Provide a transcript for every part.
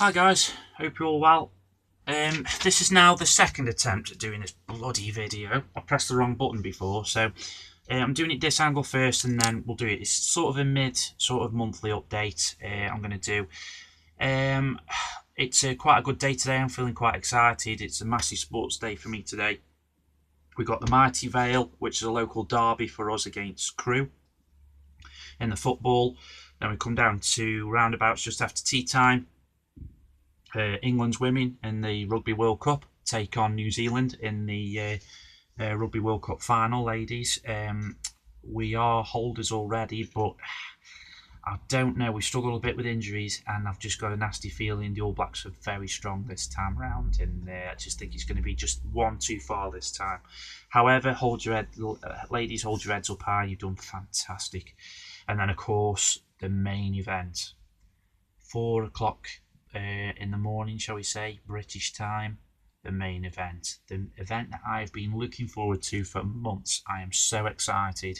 Hi guys, hope you're all well. This is now the second attempt at doing this bloody video. I pressed the wrong button before, so I'm doing it this angle first and then we'll do it. It's sort of a monthly update I'm going to do. It's quite a good day today, I'm feeling quite excited. It's a massive sports day for me today. We got the mighty Vale, which is a local derby for us against Crewe in the football. Then we come down to roundabouts just after tea time. England's women in the Rugby World Cup take on New Zealand in the Rugby World Cup final, ladies. We are holders already, but I don't know. We struggle a bit with injuries, and I've just got a nasty feeling the All Blacks are very strong this time round, and I just think it's going to be just one too far this time. However, hold your head, ladies, hold your heads up high. You've done fantastic. And then, of course, the main event, 4 o'clock. In the morning, shall we say, British time, the main event. The event that I've been looking forward to for months. I am so excited.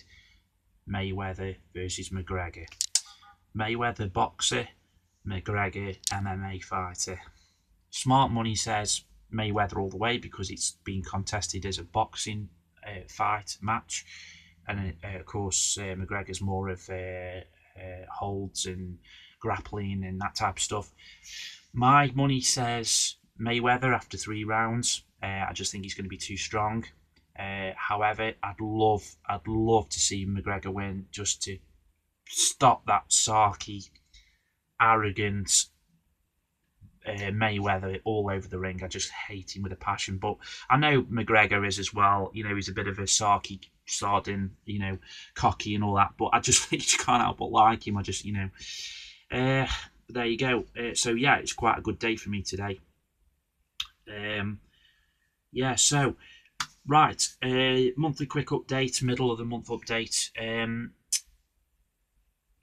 Mayweather versus McGregor. Mayweather boxer, McGregor MMA fighter. Smart money says Mayweather all the way because it's been contested as a boxing fight match. And of course, McGregor's more of holds and grappling and that type of stuff. My money says Mayweather after 3 rounds. I just think he's going to be too strong. However, I'd love to see McGregor win just to stop that sarky, arrogant Mayweather all over the ring. I just hate him with a passion. But I know McGregor is as well. You know, he's a bit of a sarky, sardine, cocky and all that. But I just can't help but like him. I just, there you go. So yeah, it's quite a good day for me today. So right, monthly quick update, middle of the month update.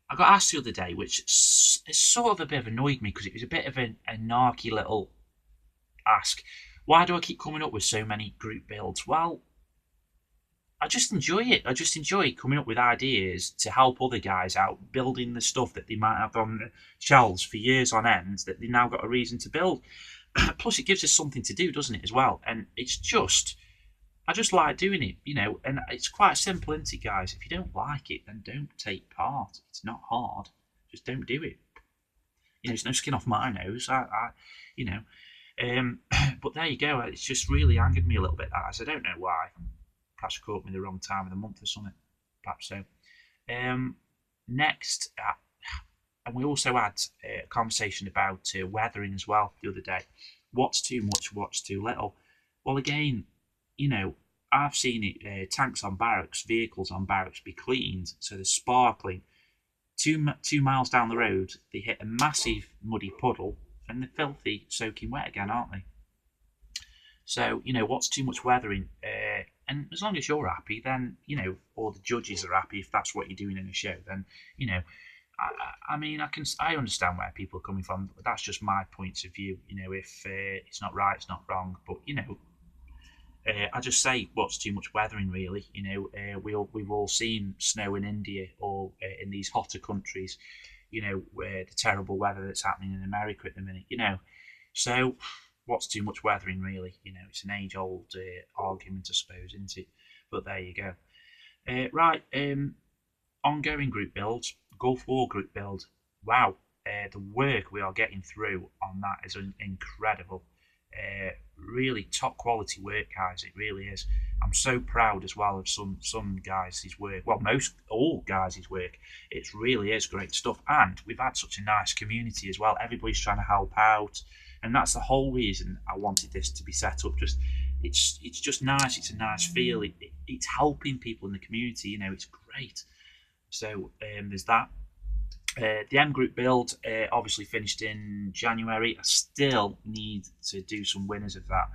I got asked the other day, which is sort of a bit of annoyed me because it was a bit of a narky little ask. Why do I keep coming up with so many group builds? Well, I just enjoy it. I just enjoy coming up with ideas to help other guys out, building the stuff that they might have on shelves for years on end that they've now got a reason to build. Plus, it gives us something to do, doesn't it, as well? And it's just, I just like doing it, and it's quite simple, isn't it, guys? If you don't like it, then don't take part. It's not hard. Just don't do it. There's no skin off my nose. But there you go. It's just really angered me a little bit, that, as I don't know why. Perhaps caught me the wrong time of the month or something. Perhaps so. Next, and we also had a conversation about weathering as well the other day. What's too much, what's too little? Well, again, I've seen it, tanks on barracks, vehicles on barracks be cleaned so they're sparkling. 2 miles down the road, they hit a massive muddy puddle and they're filthy, soaking wet again, aren't they? So, what's too much weathering? And as long as you're happy, then, or the judges are happy if that's what you're doing in a show, then, I understand where people are coming from. That's just my point of view. If it's not right, it's not wrong. But, I just say what's too much weathering, really. We've all seen snow in India or in these hotter countries, where the terrible weather that's happening in America at the minute, So, what's too much weathering, really? It's an age-old argument, I suppose, isn't it? But there you go. Right, ongoing group builds, Gulf War group build. Wow, the work we are getting through on that is incredible. Really top quality work, guys. It really is. I'm so proud as well of some guys' work. Well, all guys' work. It really is great stuff, and we've had such a nice community as well. Everybody's trying to help out, and that's the whole reason I wanted this to be set up. It's just nice. It's a nice feel. It's helping people in the community. It's great. So there's that. The M Group build obviously finished in January. I still need to do some winners of that.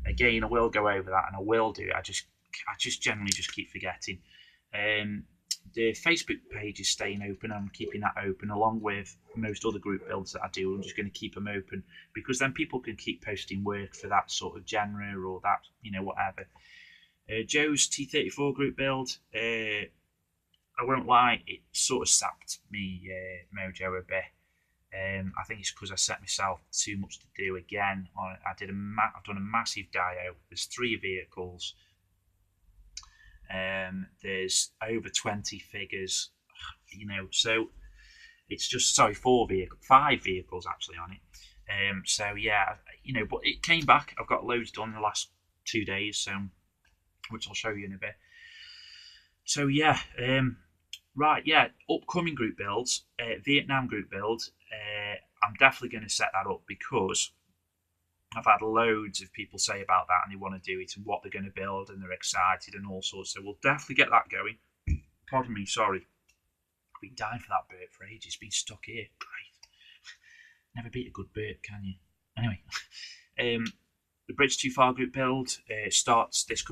Again, I will go over that and I will do it. I just generally just keep forgetting. The Facebook page is staying open. I'm keeping that open along with most other group builds that I do. I'm just going to keep them open because then people can keep posting work for that sort of genre or that, whatever. Joe's T34 group build. I won't lie, it sort of sapped me mojo a bit. I think it's because I set myself too much to do again. I've done a massive dio. There's 3 vehicles. There's over 20 figures, so it's just 5 vehicles actually on it. So yeah, but it came back. I've got loads done in the last 2 days, so which I'll show you in a bit. So yeah, right, yeah, upcoming group builds, Vietnam group build. I'm definitely going to set that up because I've had loads of people say about that and they want to do it and what they're going to build and they're excited and all sorts. So we'll definitely get that going. Pardon me, sorry. I've been dying for that bird for ages. It's been stuck here. Great. Never beat a good bird, can you? Anyway, the Bridge Too Far group build starts this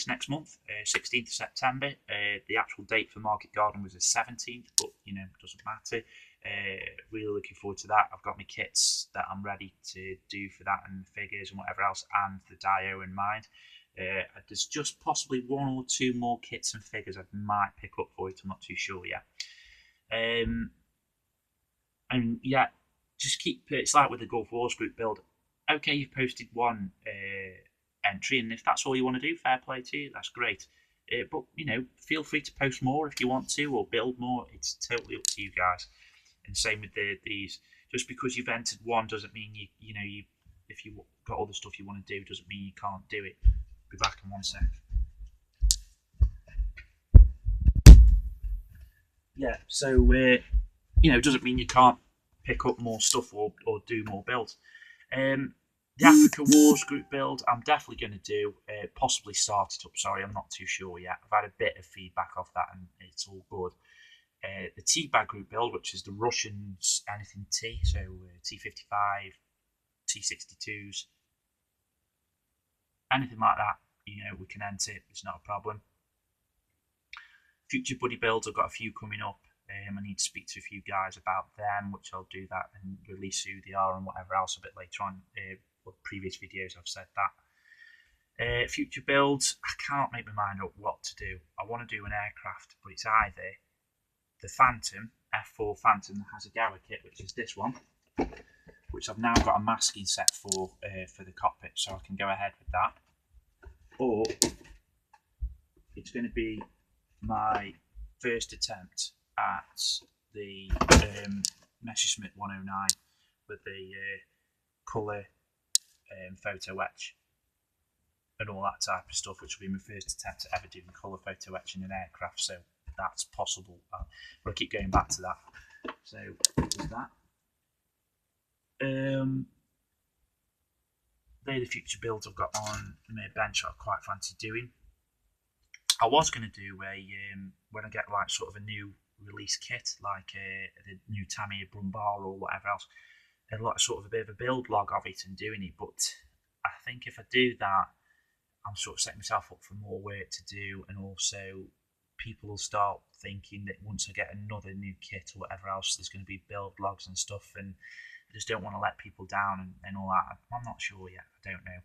next month, 16th of September. The actual date for Market Garden was the 17th, but it doesn't matter. Really looking forward to that. I've got my kits that I'm ready to do for that and the figures and whatever else and the dio in mind. There's just possibly 1 or 2 more kits and figures I might pick up for it. I'm not too sure yet. And yeah, just keep it's like with the Gulf Wars group build. Okay, you've posted 1 entry, and if that's all you want to do, fair play to you, that's great. But feel free to post more if you want to, or build more. It's totally up to you guys. And same with these. Just because you've entered 1 doesn't mean you if you've got other stuff you want to do doesn't mean you can't do it. Be back in 1 sec. Yeah, so it doesn't mean you can't pick up more stuff or do more builds. The Africa Wars group build, I'm definitely going to do, possibly start it up. Sorry, I'm not too sure yet. I've had a bit of feedback off that and it's all good. The T-Bag group build, which is the Russians, anything T, so T-55, T-62s, anything like that, we can enter it. It's not a problem. Future buddy builds, I've got a few coming up. I need to speak to a few guys about them, which I'll do that and release who they are and whatever else a bit later on. Previous videos I've said that. Future builds, I can't make my mind up what to do. I want to do an aircraft, but it's either the Phantom, F4 Phantom that has a Gower kit, which is this one, which I've now got a masking set for the cockpit, so I can go ahead with that. Or it's going to be my first attempt at the Messerschmitt 109 with the colour photo etch and all that type of stuff, which will be my first attempt at ever doing colour photo etch in an aircraft, so that's possible. But I keep going back to that. So there's that. They're the future builds I've got on my bench I quite fancy doing. I was going to do when I get like sort of a new release kit, like the new Tamiya Brumbar or whatever else, a lot of sort of a bit of a build log of it and doing it. But I think if I do that, I'm sort of setting myself up for more work to do, and also people will start thinking that once I get another new kit or whatever else, there's going to be build logs and stuff, and I just don't want to let people down and all that. I'm not sure yet. I don't know.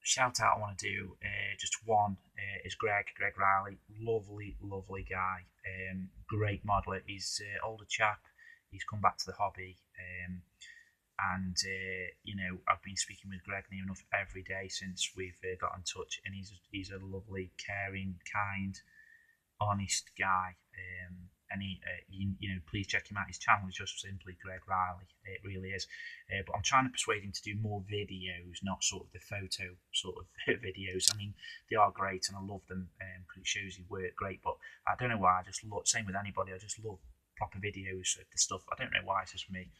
Shout out I want to do just one is Greg Reilly, lovely guy, great modeler. He's an older chap. He's come back to the hobby, and I've been speaking with Greg near enough every day since we've got in touch, and he's a lovely, caring, kind, honest guy. And he, please check him out. His channel is just simply Greg Reilly. It really is. But I'm trying to persuade him to do more videos, not sort of the photo sort of videos. I mean, they are great and I love them because it shows you work great. But I don't know why. I just love, same with anybody. I just love proper videos of the stuff. I don't know why. It's just me.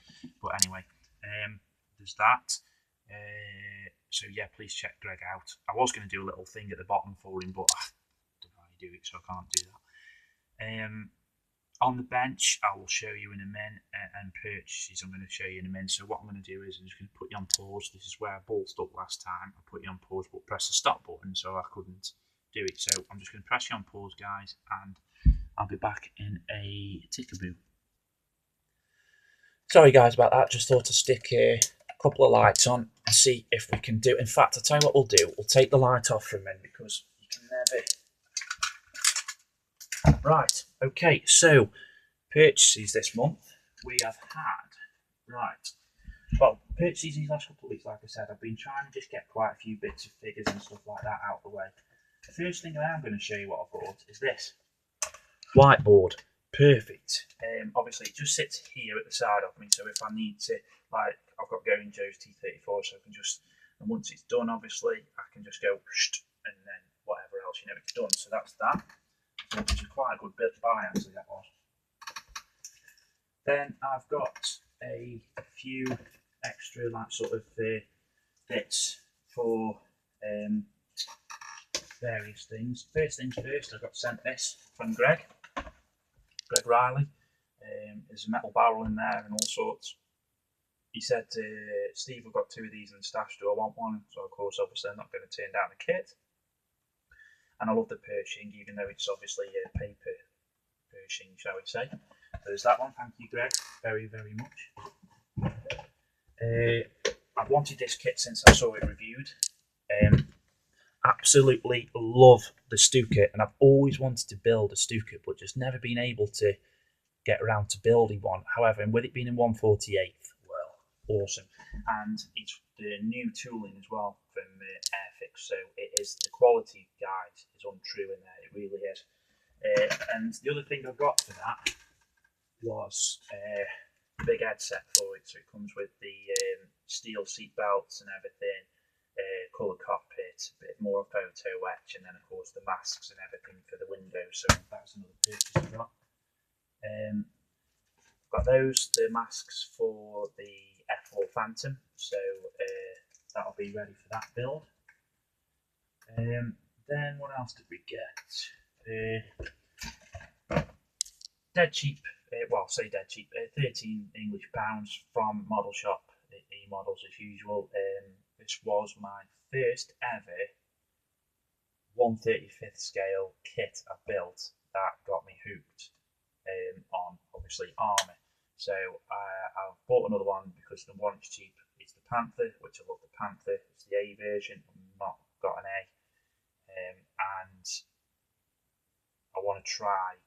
But anyway, there's that. So yeah, please check Greg out. I was going to do a little thing at the bottom for him, but I don't know how you do it, so I can't do that. On the bench, I will show you in a minute, and purchases I'm going to show you in a minute. So what I'm going to do is I'm just going to put you on pause. This is where I ballsed up last time. I put you on pause, but press the stop button, so I couldn't do it. So I'm just going to press you on pause, guys, and I'll be back in a tickaboo. Sorry, guys, about that. Just thought to stick a couple of lights on and see if we can do. In fact, I'll tell you what we'll do. We'll take the light off for a minute because you can never. Right, okay, so purchases this month. we have had, right, well, purchases these last couple of weeks, like I said, I've been trying to just get quite a few bits of figures and stuff like that out of the way. The first thing I am going to show you what I bought is this whiteboard. Perfect. Obviously, it just sits here at the side of me, so if I need to, like, I've got Going Joe's T34, so I can just, and once it's done, obviously, I can just go, and then whatever else, it's done. So that's that. Which is quite a good bit to buy, actually, that was. Then I've got a few extra, like, sort of bits for various things. First things first, I got sent this from Greg Reilly. There's a metal barrel in there and all sorts. He said, Steve, I've got 2 of these in the stash, do I want one? So of course, obviously, I'm not going to turn down the kit. And I love the Pershing, even though it's obviously a paper Pershing, shall we say. There's that one. Thank you, Greg, very, very much. I've wanted this kit since I saw it reviewed. Absolutely love the Stuka, and I've always wanted to build a Stuka, but just never been able to get around to building one. However, and with it being in 1/48th, well, awesome. And it's the new tooling as well from Airfix, so it is, the quality, guys, is untrue in there, it really is. And the other thing I got for that was the big headset for it, so it comes with the steel seat belts and everything, colour cockpit, a bit more photo etch, and then of course the masks and everything for the windows, so that's another purchase I got. Got those, the masks for the F4 Phantom, so that'll be ready for that build. Then what else did we get? Dead cheap, well, say dead cheap, £13 English from Model Shop, E-Models as usual. This was my first ever 1/35th scale kit I built that got me hooked on, obviously, armour. So I've bought another one because the one is cheap. It's the Panther, which I love the Panther. It's the A version, I've not got an A. And I want to try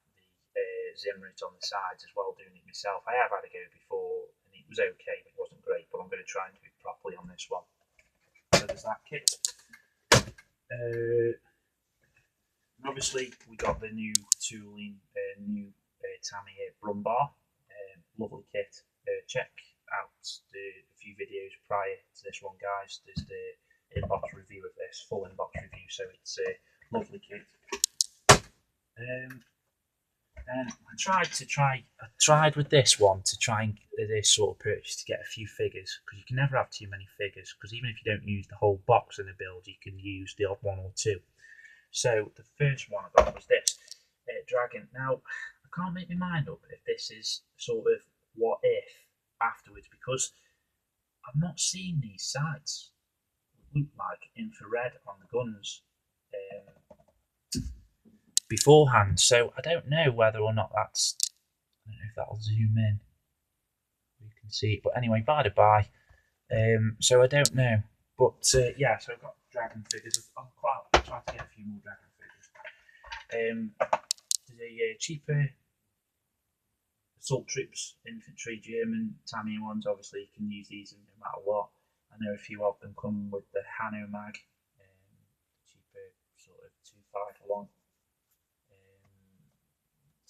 the Zimrit on the sides as well, doing it myself. I have had a go before and it was okay, but it wasn't great, but I'm going to try and do it properly on this one. So there's that kit. Obviously, we got the new tooling, new Tamiya Brumbar. Lovely kit. Check out a few videos prior to this one, guys. There's the inbox review of this, full inbox review, so it's a lovely kit. And I tried with this one to try and this sort of purchase to get a few figures, because you can never have too many figures, because even if you don't use the whole box in the build, you can use the odd one or two. So the first one I got was this Dragon. Now I can't make my mind up if this is sort of what if afterwards, because I've not seen these sights look like infrared on the guns beforehand, so I don't know whether or not that's, I don't know if that'll zoom in, you can see it, but anyway, by the by, so I don't know, but yeah, so I've got dragon figures. I'll try to get a few more dragon figures. There's a cheaper assault troops infantry German Tamiya ones. Obviously you can use these no matter what. I know a few of them come with the Hano mag, cheaper sort of 2.5 long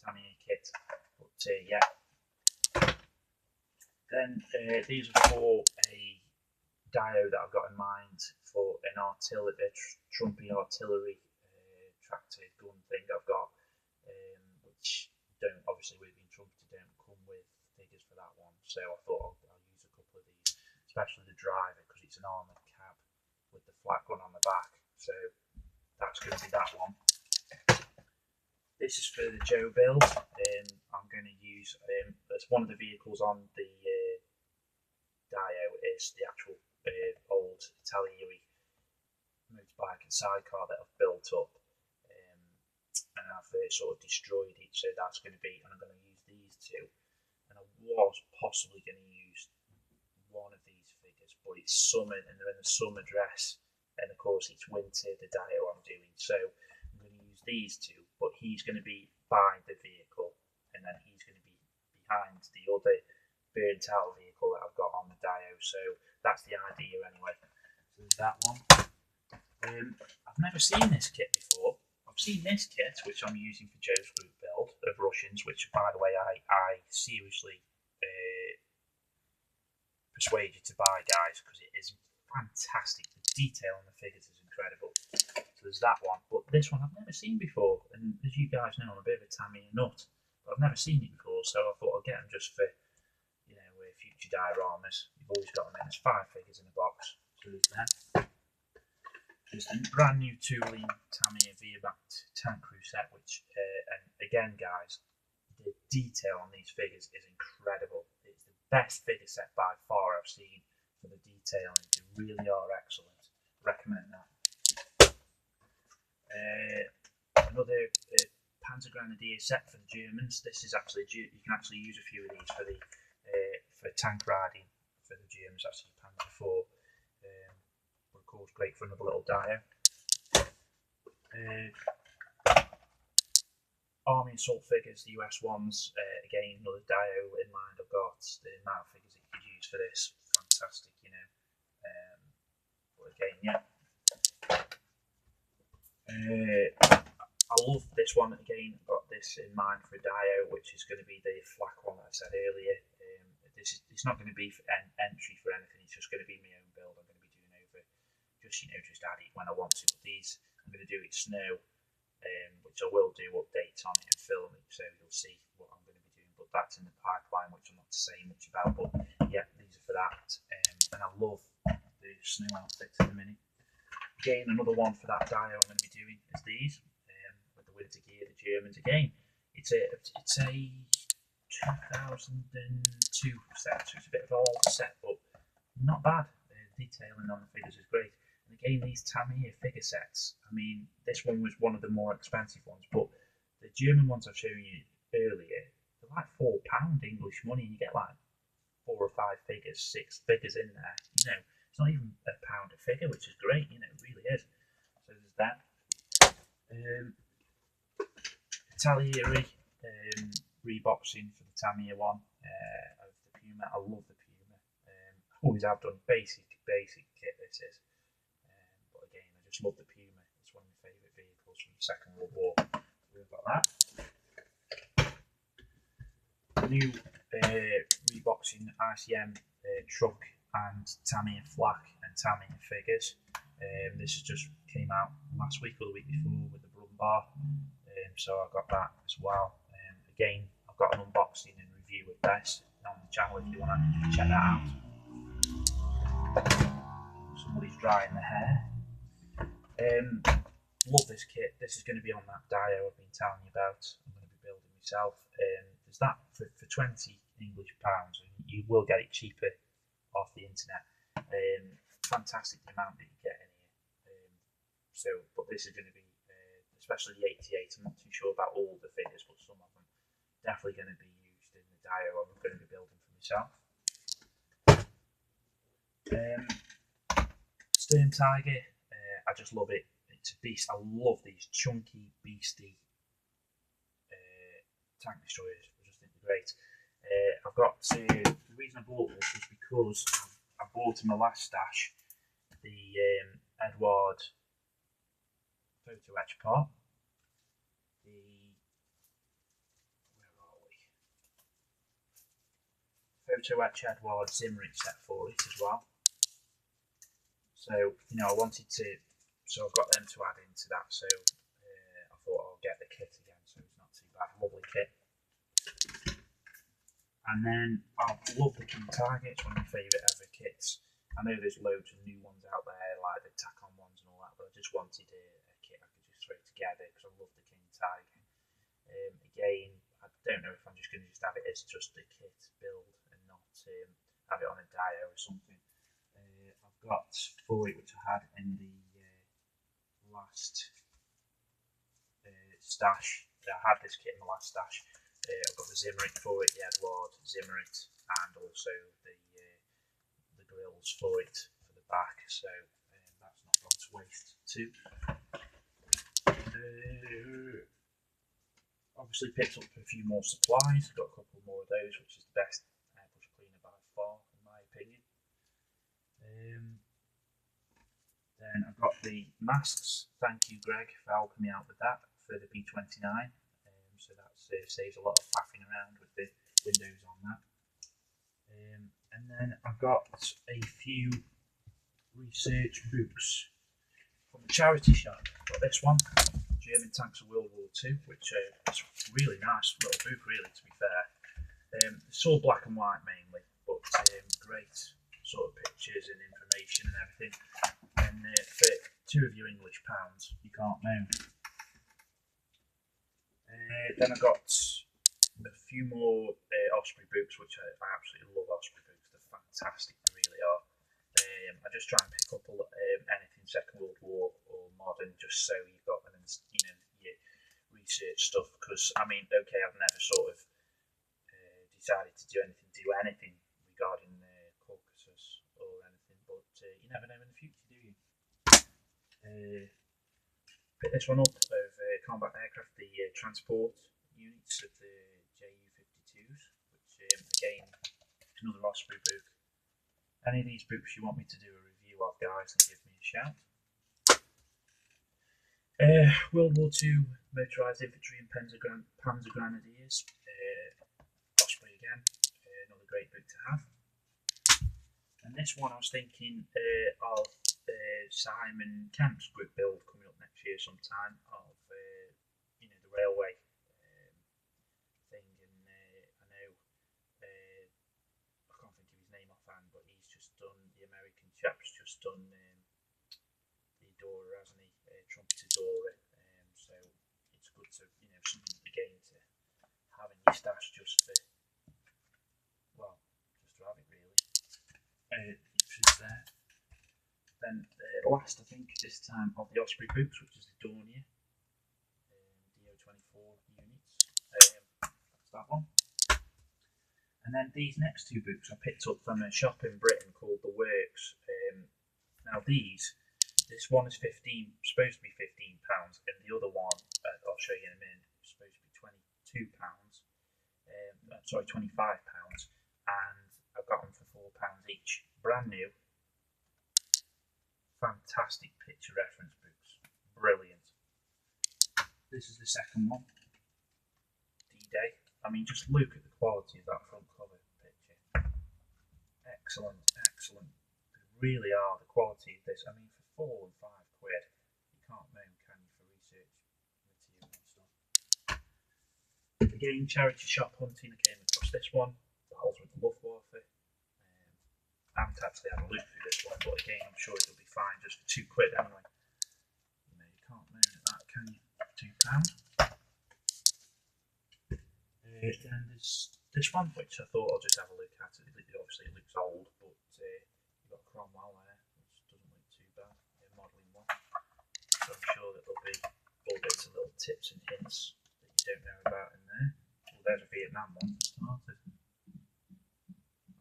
Tamiya kit, but yeah. Then these are for a dio that I've got in mind for an artillery, Trumpy artillery tractor gun thing I've got, which don't, obviously with being trumpeted, don't come with figures for that one, so I thought I'll use a couple of these, especially the driver, because it's an armoured cab with the flat gun on the back, so that's going to be that one. This is for the Joe build. I'm going to use, as one of the vehicles on the dio is the actual old Italian motorbike and sidecar that I've built up, and I've sort of destroyed it, so that's going to be, and I'm going to use these two, and I was possibly going to use one of these figures, but it's summer and they're in the summer dress, and of course it's winter, the dio I'm doing, so I'm going to use these two, but he's going to be by the vehicle, and then he's going to be behind the other burnt out vehicle that I've got on the Dio, so that's the idea anyway. So there's that one. I've never seen this kit before. I've seen this kit, which I'm using for Joe's group build of Russians, which, by the way, I seriously persuade you to buy, guys, because it is fantastic. The detail on the figures is incredible. So there's that one, but this one I've never seen before, and as you guys know, I'm a bit of a Tamiya nut, but I've never seen it before, so I thought I'd get them just for, you know, future dioramas. You've always got them in. There's 5 figures in a box, so there's that. Just a brand new tooling Tamiya V-backed tank crew set, which, and again, guys, the detail on these figures is incredible. It's the best figure set by far I've seen for the detailing. They really are excellent. Recommend that. Another Panzer Grenadier set for the Germans. This is actually, you can actually use a few of these for the for tank riding for the Germans. That's your Panzer 4. Of course, great for another little Dio. Army assault figures, the US ones. Again, another Dio in mind. I've got the amount of figures that you could use for this. Fantastic, you know. But again, yeah. I love this one. Again, I've got this in mind for a Dio, which is going to be the flak one that I said earlier. It's not going to be for entry for anything. It's just going to be my own build. I'm going to be doing over, just add it when I want to. But these, I'm going to do it snow, which I will do updates on it and film it, so you'll see what I'm going to be doing. But that's in the pipeline, which I'm not saying much about. But yeah, these are for that. And I love the snow outfits in a minute. Again, another one for that Dio I'm going to be doing is these with the winter gear, the Germans. Again, it's a 2002 set, so it's a bit of an older set, but not bad. The detailing on the figures is great. And again, these Tamiya figure sets, I mean, this one was one of the more expensive ones, but the German ones I've shown you earlier, they're like £4 English money, and you get like 4 or 5 figures, 6 figures in there. You know, it's not even £1 a figure, which is great, you know, it really is. So there's that. Italieri reboxing for the Tamiya one of the Puma. I love the Puma. Always have done. Basic kit this is. But again, I just love the Puma. It's one of my favourite vehicles from the Second World War. So we've got that. New reboxing ICM truck and Tamiya flak and Tamiya figures. This has just came out last week or the week before with the Brumbar. So I got that as well. Again, I've got an unboxing and review of this on the channel if you want to check that out. Somebody's drying their hair. Love this kit. This is going to be on that Dio I've been telling you about. I'm going to be building myself. There's that for £20 English, and you will get it cheaper off the internet. Fantastic the amount that you get in here. But this is going to be, especially the 88. I'm not too sure about all the figures, but some of them definitely going to be used in the Dio I'm going to be building for myself. Stern Tiger, I just love it. It's a beast. I love these chunky, beastie tank destroyers. I just think they're great. I've got to. The reason I bought this is because I bought in my last stash the Edward photo etch part. Photo etch Edward Zimmerit set for it as well. So, you know, I wanted to, so I've got them to add into that. So I thought I'll get the kit again, so it's not too bad. Lovely kit. And then I love the King Tiger. It's one of my favourite ever kits. I know there's loads of new ones out there, like the tack-on ones and all that, but I just wanted a kit I could just throw together because I love the King Tiger. Again, I don't know if I'm just going to have it as just a kit build and not have it on a Dio or something. I've got for it, which I had in the last stash. I had this kit in the last stash. I've got the Zimmerit for it, the Edward Zimmerit, and also the grills for it for the back. So that's not gone to waste too. Obviously picked up a few more supplies. Got a couple more of those, which is the best airbrush cleaner Then I've got the masks. Thank you, Greg, for helping me out with that for the B29. So that saves a lot of faffing around with the windows on that. And then I've got a few research books from the charity shop. I've got this one, German Tanks of World War II, which is a really nice little book, really, to be fair. It's all black and white mainly, but great sort of pictures and information and everything. And for £2 English, you can't moan. Then I got a few more Osprey books, which I absolutely love. Osprey books, they're fantastic, they really are. I just try and pick up anything Second World War or modern, just so you've got them, your research stuff. Because I mean, okay, I've never sort of decided to do anything regarding Caucasus or anything, but you never know in the future, do you? Pick this one up of combat aircraft, the transport units of the Ju-52s, which again, another Osprey book. Any of these books you want me to do a review of, guys, then give me a shout. World War II motorised infantry and Panzer Grenadiers. Osprey again, another great book to have. And this one I was thinking of Simon Kemp's book build coming up next year sometime of the railway thing, and I know I can't think of his name offhand, but he's just done, the American chap's just done the Dora, hasn't he? Trumpeter Dora, so it's good to something again to have in your stash just to have it really. It's there. Then last, I think, this time of the Osprey books, which is the Dornier DO24 units. That's that one. And then these next two books I picked up from a shop in Britain called The Works. Now this one is supposed to be £15, and the other one, I'll show you in a minute, is supposed to be £22. Sorry, £25, and I've got them for £4 each. Brand new. Fantastic picture reference books. Brilliant. This is the second one. D-Day. I mean, just look at the quality of that front cover picture. Excellent, excellent. They really are, the quality of this. I mean, for £4 and £5, you can't moan, can you, for research material and stuff. Again, charity shop hunting, I came across this one. Battles with the Luftwaffe. I haven't actually had a look through this one, but again, I'm sure it'll be fine just for £2 anyway. You can't moan at that, can you? £2. Then there's this one, which I thought I'll just have a look at. Obviously, it looks old, but you've got Cromwell there, which doesn't look too bad. Modelling one. So I'm sure that there'll be all bits of little tips and hints that you don't know about in there. Well, there's a Vietnam one that started.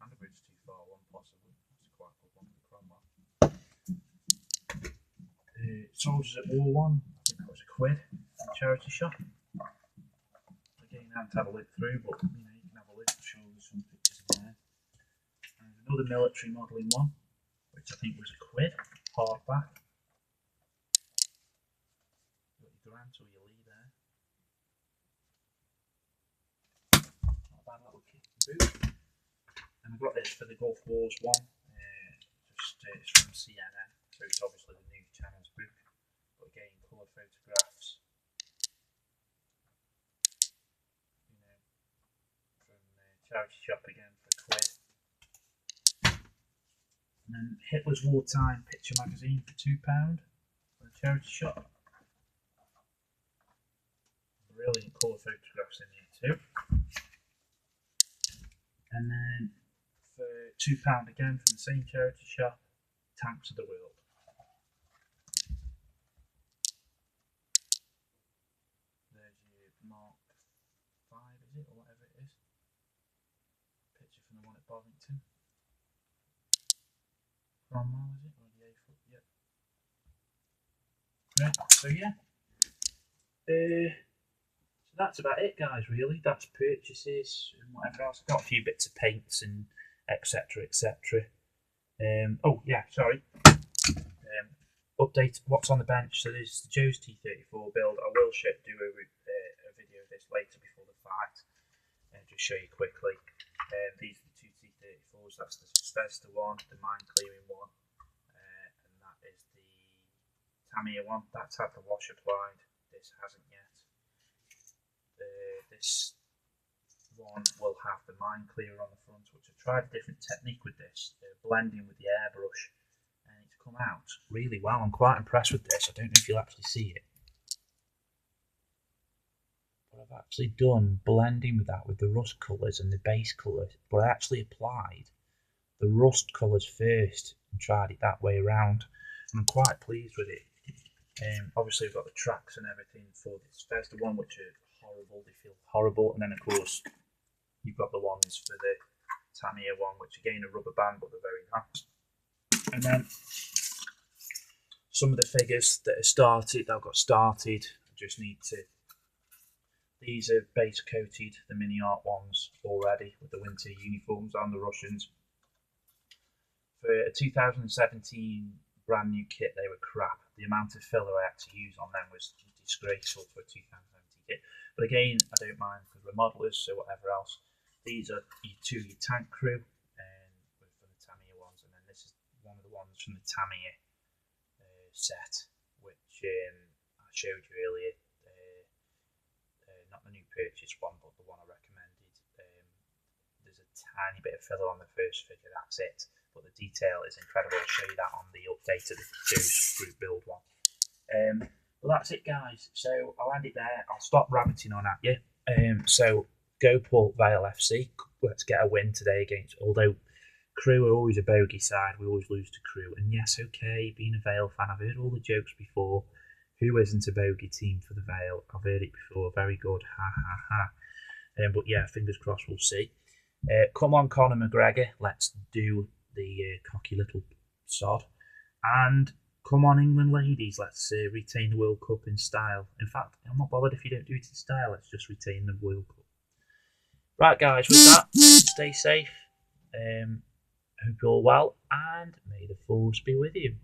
And a Bridge Too Far one, possibly. That's quite a good one for Cromwell. Soldiers at War one, I think that was £1 in the charity shop. Again, I haven't had a look through, but you can have a look. I'm sure there's some pictures in there. And another military modelling one, which I think was £1, hardback. Got your Grant or your Lee there. Not a bad little kit boot. And I've got this for the Gulf Wars one. It's from CNN, so it's obviously the news channel's book. But again, colour photographs. From charity shop again for £1. And then Hitler's Wartime Picture Magazine for £2 from the charity shop. Brilliant colour photographs in here too. And then for £2 again from the same charity shop, Tanks of the World. There's your Mark 5, is it, or whatever it is? Picture from the one at Bovington. Cromwell, is it, or the A-foot? Yep. Right, so yeah. So that's about it, guys, really. That's purchases and whatever else. I've got a few bits of paints and etc, etc. Oh yeah, sorry. Update what's on the bench. So there's the Joe's T34 build. I will do a video of this later before the fight, and just show you quickly. These are the two T34s. That's the Spesta one, the mine clearing one, and that is the Tamiya one. That's had the wash applied. This hasn't yet. This one will have the mine clearer on the front, which I've tried a different technique with this, blending with the airbrush, and it's come out really well. I'm quite impressed with this. I don't know if you'll actually see it, but I've actually done blending with that with the rust colours and the base colours, but I actually applied the rust colours first and tried it that way around, and I'm quite pleased with it. Obviously we've got the tracks and everything for this first one, which are horrible, they feel horrible, and then of course you've got the ones for the Tamiya one, which again are rubber band, but they're very nice. And then some of the figures that I've got started, I just need to, these are base coated, the mini art ones already, with the winter uniforms and the Russians. For a 2017 brand new kit, they were crap. The amount of filler I had to use on them was disgraceful for a 2017 kit. But again, I don't mind for remodelers, so whatever else. These are your tank crew, for the Tamiya ones, and then this is one of the ones from the Tamiya set, which I showed you earlier. Not the new purchase one, but the one I recommended. There's a tiny bit of filler on the first figure, that's it. But the detail is incredible. I'll show you that on the updated Joe's group build one. Well, that's it, guys. So I'll end it there. I'll stop rabbiting on at you. So go Port Vale FC. Let's get a win today against, although Crew are always a bogey side, we always lose to Crew. And yes, okay, being a Vale fan, I've heard all the jokes before. Who isn't a bogey team for the Vale? I've heard it before. Very good. Ha ha ha. But yeah, fingers crossed, we'll see. Come on, Conor McGregor. Let's do the cocky little sod. And come on, England ladies. Let's retain the World Cup in style. In fact, I'm not bothered if you don't do it in style. Let's just retain the World Cup. Right, guys, with that, stay safe. Hope you're all well, and may the force be with you.